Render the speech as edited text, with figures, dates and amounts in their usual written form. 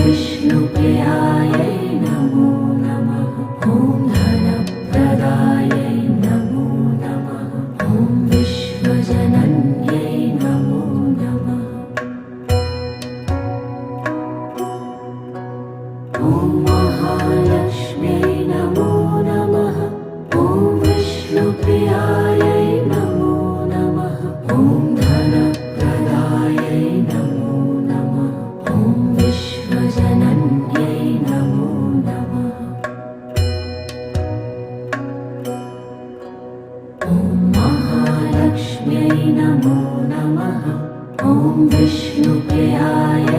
विष्णुप्रियायै नमो नमः। ॐ धनप्रदायै नमो नमः। ॐ विश्वजनन्यै नमो नमः। ॐ महालक्ष्म्यै नमो नमः। ॐ विष्णुप्रियायै नमो नमः। ॐ धनप्रदायै नमो नमः। ॐ विश्वजनन्यै नमो नमः। ॐ महालक्ष्म्यै नमो नमः। ॐ विष्णुप्रियायै